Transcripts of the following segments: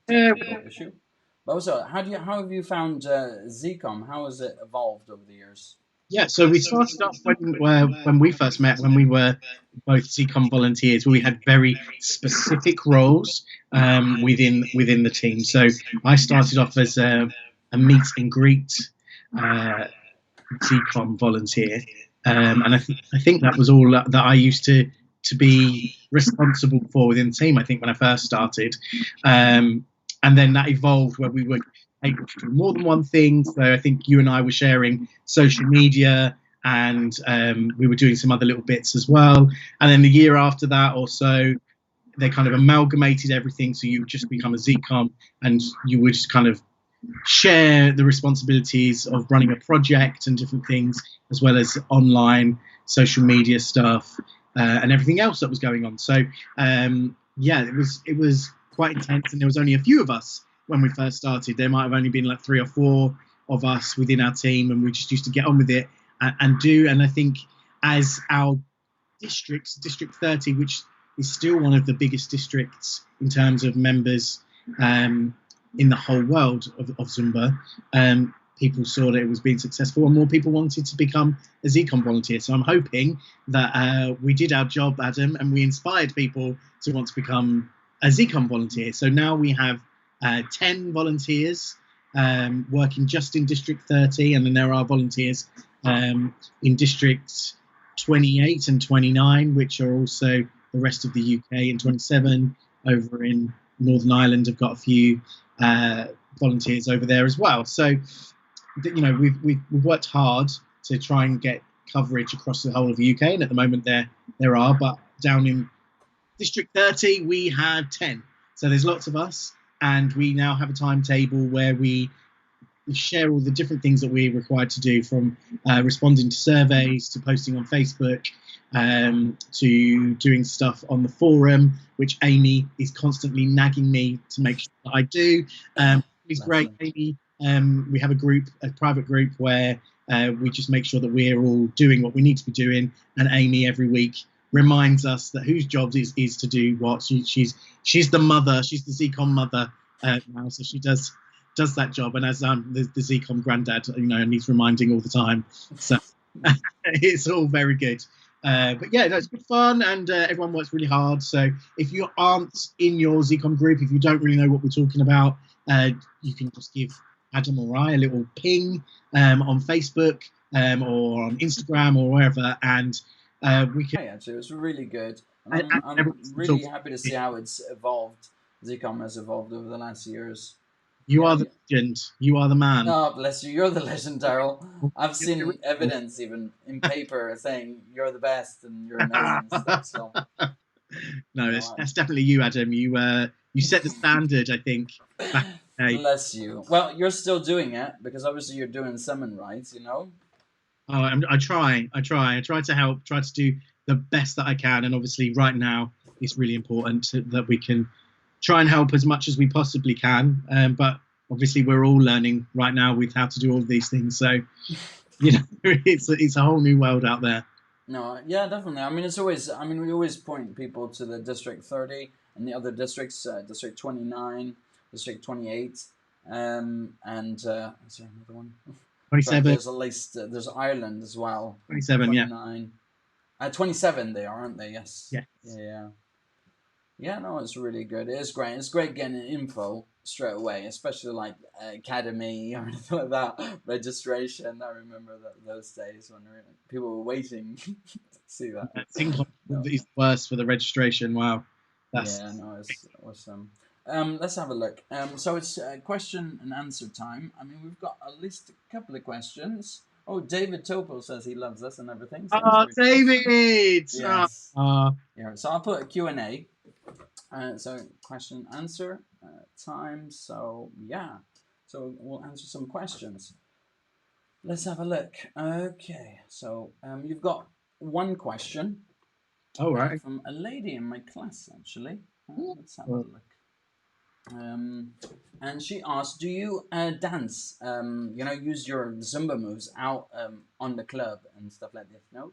Yeah, technical issue. But also, how have you found ZCOM? How has it evolved over the years? yeah. So we started off when we first met, when we were both ZCOM volunteers, where we had very specific roles within the team. So I started off as a meet and greet uh, ZCOM volunteer, and I think that was all that I used to be responsible for within the team. I think when I first started, um, and then that evolved where we were able to do more than one thing. So I think you and I were sharing social media, and we were doing some other little bits as well. And then the year after that, or so, they kind of amalgamated everything, so you would just become a ZCOM, and you would just kind of share the responsibilities of running a project and different things, as well as online social media stuff and everything else that was going on. So yeah, it was quite intense, and there was only a few of us when we first started. There might have only been like 3 or 4 of us within our team, and we just used to get on with it and do. And I think as our District 30, which is still one of the biggest districts in terms of members um, in the whole world of Zumba. People saw that it was being successful, and more people wanted to become a ZCOM volunteer. So I'm hoping that we did our job, Adam, and we inspired people to want to become a ZCOM volunteer. So now we have 10 volunteers working just in District 30, and then there are volunteers in Districts 28 and 29, which are also the rest of the UK, and 27 over in Northern Ireland have got a few volunteers over there as well. So, you know, we've worked hard to try and get coverage across the whole of the UK, and at the moment there are, but down in District 30 we had 10. So there's lots of us, and we now have a timetable where we share all the different things that we're required to do, from responding to surveys to posting on Facebook, to doing stuff on the forum, which Amy is constantly nagging me to make sure that I do. It's Bless great, you. Amy. We have a private group where we just make sure that we're all doing what we need to be doing, and Amy every week reminds us that whose job is to do what. She's the mother. She's the ZCOM mother now, so she does that job. And as the ZCOM granddad, you know, and he's reminding all the time. So it's all very good. But yeah, no, it's good fun, and everyone works really hard. So if you aren't in your ZCOM group, if you don't really know what we're talking about, you can just give Adam or I a little ping on Facebook or on Instagram or wherever, and we can. Hey, actually, it was really good, and And I'm everyone can talk. really happy to see how it's evolved. ZCOM has evolved over the last years. You Yeah. are the legend. You are the man. Oh, bless you. You're the legend, Daryl. I've seen evidence even in paper saying you're the best and you're amazing and stuff. So, No, no, that's definitely you, Adam. You set the standard, I think, back in the day. bless you. Well, you're still doing it because obviously you're doing summon rights, you know? Oh, I try to help, try to do the best that I can, and obviously, right now, it's really important that we can try and help as much as we possibly can. But obviously, we're all learning right now with how to do all of these things. So, you know, it's a whole new world out there. No, yeah, definitely. I mean, it's always, I mean, we always point people to the District 30 and the other districts, District 29, District 28, and is there another one? Sorry, 27, there's at least, there's Ireland as well, 27, yeah, 29. 27 they are, aren't they? Yes. yeah. Yeah, yeah. Yeah, no, it's really good. It is great. It's great getting info straight away, especially like academy or anything like that. Registration. I remember those days when people were waiting to see that. Single No. is worse for the registration. Wow, that's Yeah, no, it's awesome. Let's have a look. So it's question and answer time. I mean, we've got at least a couple of questions. Oh, David Topo says he loves us and everything, so that's oh, really awesome. David. Yes. Oh, Yeah. So I'll put a Q&A. So question answer time. So yeah. So we'll answer some questions. Let's have a look. Okay. So you've got one question all right. from a lady in my class actually. Let's have a Well, look. Um, and she asked, "Do you dance? You know, use your Zumba moves out on the club and stuff like this?" No.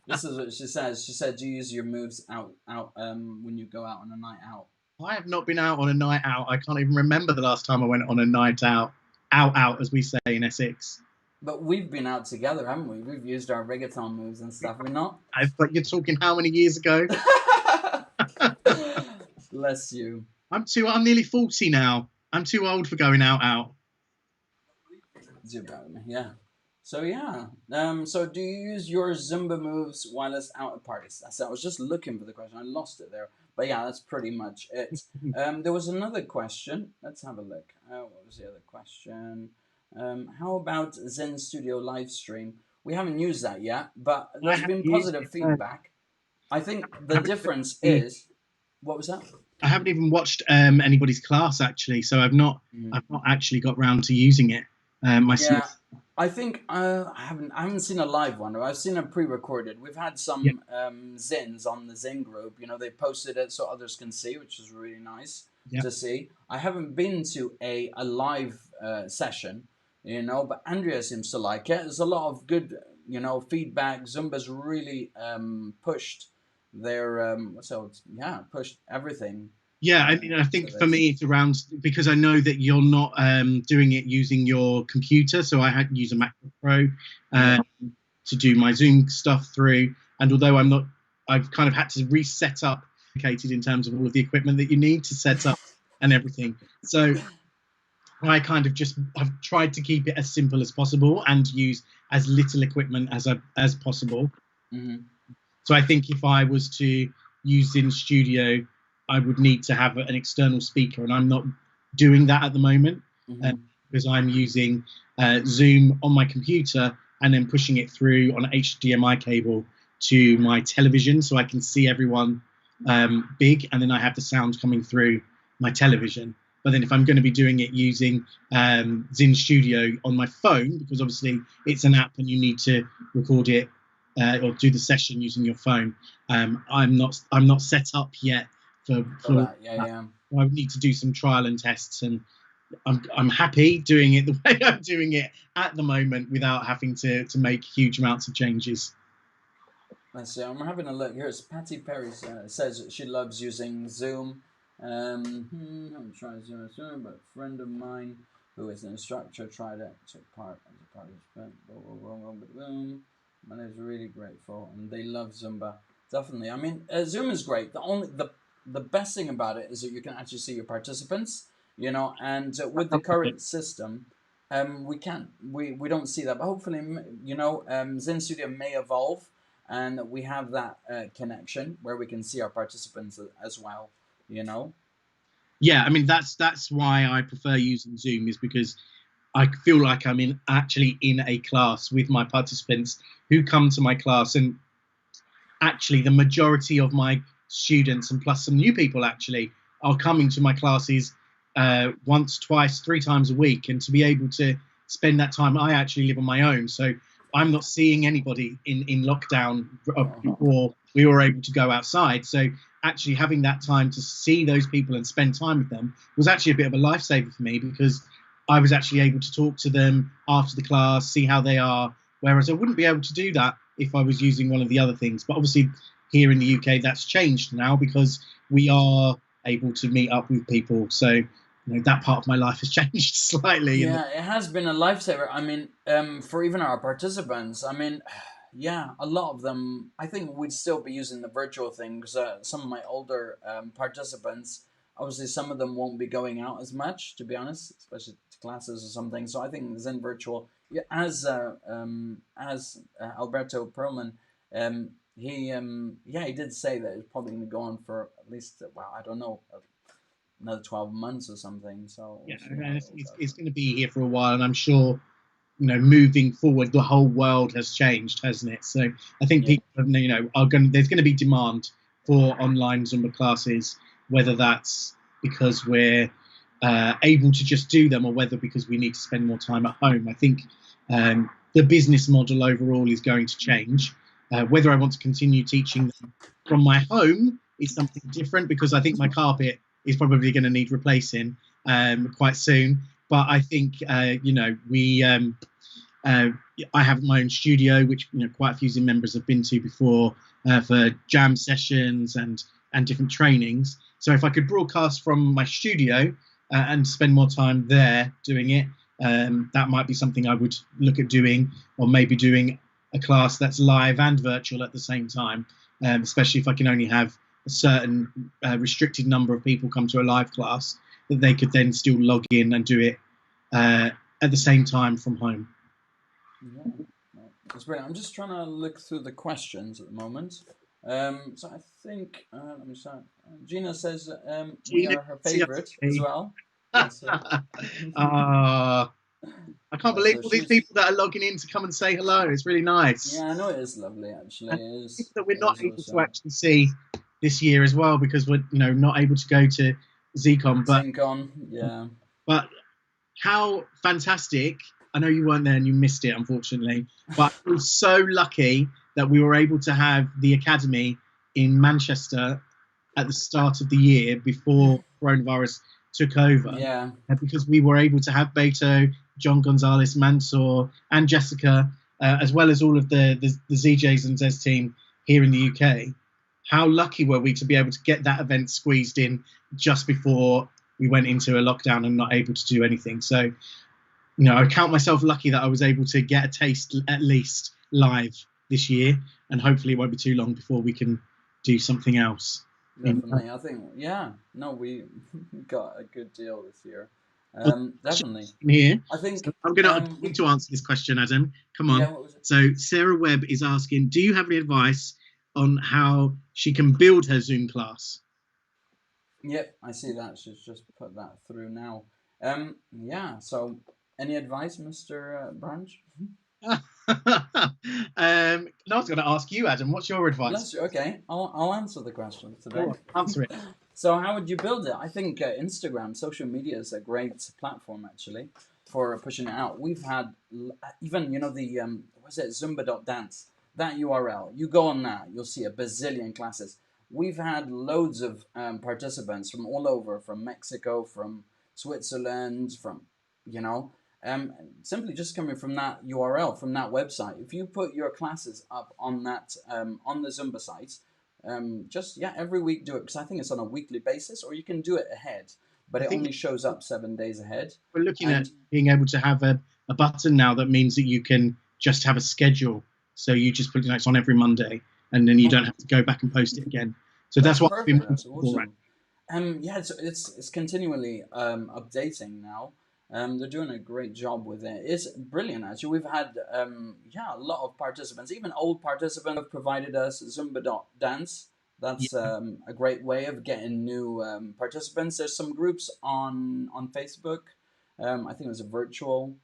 This is what she says. She said, "Do you use your moves out when you go out on a night out?" I have not been out on a night out. I can't even remember the last time I went on a night out, as we say in Essex. But we've been out together, haven't we? We've used our reggaeton moves and stuff. We're not. But you're talking how many years ago? Bless you. I'm nearly 40 now. I'm too old for going out. Yeah. So yeah. So do you use your Zumba moves whilst out at parties? I was just looking for the question. I lost it there. But yeah, that's pretty much it. There was another question. Let's have a look. What was the other question? How about Zen Studio live stream? We haven't used that yet, but there's been positive feedback. I think the difference is, what was that? I haven't even watched anybody's class actually, so I've not actually got round to using it myself. Yeah, I think I haven't seen a live one. I've seen a pre-recorded. We've had some ZINs on the ZIN group. You know, they posted it so others can see, which is really nice to see. I haven't been to a live session, you know, but Andrea seems to like it. There's a lot of good, you know, feedback. Zumba's really pushed their pushed everything. Yeah, I mean, I think for me it's around, because I know that you're not doing it using your computer, so I had to use a MacBook Pro to do my Zoom stuff through. And although I've kind of had to reset up in terms of all of the equipment that you need to set up and everything. So I kind of I've tried to keep it as simple as possible and use as little equipment as possible. Mm-hmm. So I think if I was to use ZIN Studio, I would need to have an external speaker, and I'm not doing that at the moment because I'm using Zoom on my computer and then pushing it through on an HDMI cable to my television so I can see everyone big, and then I have the sound coming through my television. But then if I'm going to be doing it using ZIN Studio on my phone, because obviously it's an app and you need to record it or do the session using your phone, I'm not set up yet for that. I would need to do some trial and tests, and I'm happy doing it the way I'm doing it at the moment without having to make huge amounts of changes. Let's see. I'm having a look. Here's Patty Perry says she loves using Zoom. I'm trying Zoom, but a friend of mine who is an instructor tried it, took part as a participant. And is really grateful, and they love Zumba. Definitely. I mean, Zoom is great. The best thing about it is that you can actually see your participants, you know, and with the current system, we don't see that. But hopefully, you know, ZIN Studio may evolve, and we have that connection where we can see our participants as well, you know. Yeah, I mean that's why I prefer using Zoom, is because I feel like I'm actually in a class with my participants who come to my class, and actually the majority of my students, and plus some new people actually, are coming to my classes once, twice, 3 times a week. And to be able to spend that time, I actually live on my own, so I'm not seeing anybody in lockdown before we were able to go outside. So actually having that time to see those people and spend time with them was actually a bit of a lifesaver for me, because I was actually able to talk to them after the class, see how they are, whereas I wouldn't be able to do that if I was using one of the other things. But obviously here in the UK, that's changed now because we are able to meet up with people. So, you know, that part of my life has changed slightly. Yeah, it has been a lifesaver. I mean, for even our participants, I mean, yeah, a lot of them, I think we'd still be using the virtual thing, because some of my older participants, obviously some of them won't be going out as much, to be honest, especially to classes or something. So I think Zen Virtual, as Alberto Perlman, he did say that it's probably going to go on for at least, I don't know, another 12 months or something. So yeah, it's going to be here for a while, and I'm sure, you know, moving forward, the whole world has changed, hasn't it? So I think people, you know, there's going to be demand for online Zumba classes, whether that's because we're able to just do them, or whether because we need to spend more time at home. I think the business model overall is going to change. Whether I want to continue teaching them from my home is something different, because I think my carpet is probably going to need replacing quite soon. But I think, you know, I have my own studio, which, you know, quite a few ZIN members have been to before for jam sessions and different trainings. So if I could broadcast from my studio and spend more time there doing it, that might be something I would look at doing, or maybe doing a class that's live and virtual at the same time, especially if I can only have a certain restricted number of people come to a live class, that they could then still log in and do it at the same time from home. Yeah, that's brilliant. I'm just trying to look through the questions at the moment. So I think let me start. Gina says we Gina, are her favorite as well. Bless her. I can't Bless believe her. all these people that are logging in to come and say hello. It's really nice. Yeah, I know it is lovely. Actually, it is. That we're It not is able to awesome. actually see this year as well, because we're not able to go to ZCOM. ZinCon, yeah. But how fantastic! I know you weren't there and you missed it, unfortunately. But I feel so lucky that we were able to have the academy in Manchester at the start of the year before coronavirus took over. Yeah. Because we were able to have Beto, John Gonzalez, Mansour, and Jessica, as well as all of the ZJs and Zez team here in the UK. How lucky were we to be able to get that event squeezed in just before we went into a lockdown and not able to do anything? So, I count myself lucky that I was able to get a taste at least live this year, and hopefully it won't be too long before we can do something else. Definitely, I think, yeah. No, we got a good deal this year. Definitely. Here, I think so I'm going to answer this question, Adam. Come on. Yeah, what was it? So Sarah Webb is asking, do you have any advice on how she can build her Zoom class? Yep, I see that. She's just put that through now. Yeah. So, any advice, Mr. Branch? I was going to ask you, Adam. What's your advice? Bless you. Okay, I'll answer the question today. Answer it. So, how would you build it? I think Instagram, social media is a great platform actually for pushing it out. We've had even the what's it, Zumba.dance, that URL. You go on that, you'll see a bazillion classes. We've had loads of participants from all over, from Mexico, from Switzerland, from simply just coming from that URL, from that website. If you put your classes up on that on the Zumba site, every week do it, because I think it's on a weekly basis, or you can do it ahead, but it only shows up 7 days ahead. We're looking at being able to have a button now that means that you can just have a schedule. So you just put it's on every Monday, and then you don't have to go back and post it again. So that's what perfect. That's awesome. Right. Yeah, it's continually updating now. They're doing a great job with it. It's brilliant, actually. We've had a lot of participants, even old participants, have provided us Zumba.dance. That's a great way of getting new participants. There's some groups on Facebook. I think it was a virtual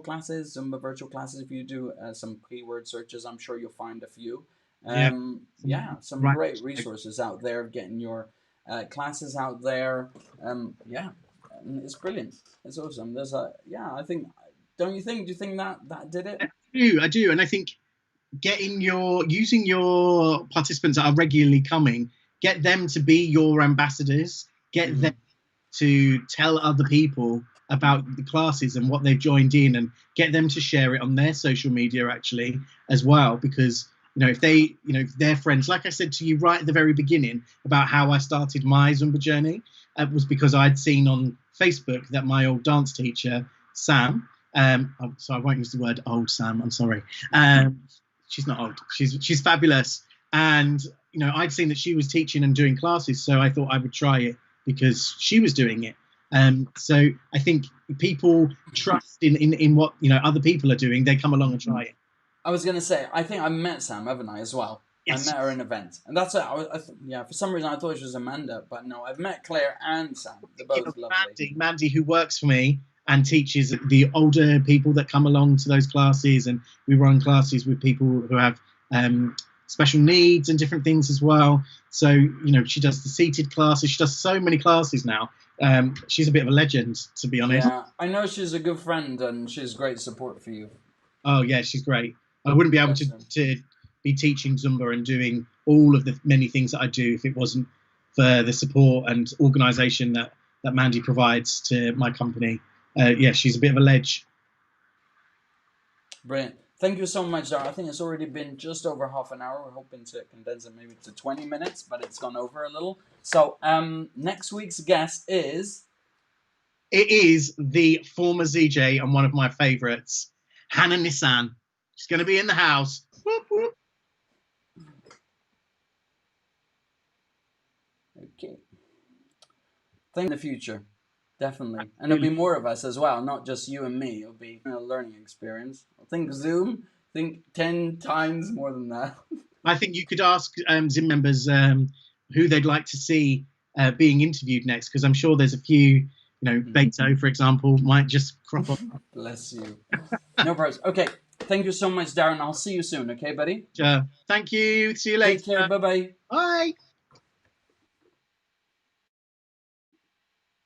classes, Zumba virtual classes. If you do some keyword searches, I'm sure you'll find a few. Some great resources out there of getting your classes out there. It's brilliant. It's awesome. There's I think, don't you think? Do you think that did it? I do, and I think using your participants that are regularly coming, get them to be your ambassadors, get them to tell other people about the classes and what they've joined in, and get them to share it on their social media actually as well, because if they their friends, like I said to you right at the very beginning about how I started my Zumba journey, was because I'd seen on Facebook that my old dance teacher Sam, so I won't use the word old Sam, I'm sorry, she's not old, she's fabulous, and I'd seen that she was teaching and doing classes, so I thought I would try it because she was doing it. So I think people trust in what other people are doing. They come along and try it. I was going to say, I think I met Sam, haven't I, as well? Yes. I met her in an event. And that's it. For some reason I thought she was Amanda, but no, I've met Claire and Sam. They're both lovely. Mandy, who works for me and teaches the older people that come along to those classes, and we run classes with people who have special needs and different things as well. So, she does the seated classes. She does so many classes now. She's a bit of a legend, to be honest. Yeah, I know she's a good friend and she's great support for you. Oh, yeah, she's great. I wouldn't be able to be teaching Zumba and doing all of the many things that I do if it wasn't for the support and organisation that Mandy provides to my company. She's a bit of a ledge. Brilliant. Thank you so much, Daryl. I think it's already been just over half an hour. We're hoping to condense it maybe to 20 minutes, but it's gone over a little. So next week's guest is... It is the former ZJ and one of my favourites, Hannah Nissan. She's going to be in the house. Whoop, whoop. Okay. Think in the future, definitely. And there'll be more of us as well, not just you and me. It'll be a learning experience. Think Zoom, think 10 times more than that. I think you could ask ZIN members who they'd like to see being interviewed next, because I'm sure there's a few, Beto, for example, might just crop up. Bless you. No problems. Okay. Thank you so much, Darren. I'll see you soon. Okay, buddy? Thank you. See you later. Take care. Bye-bye. Bye.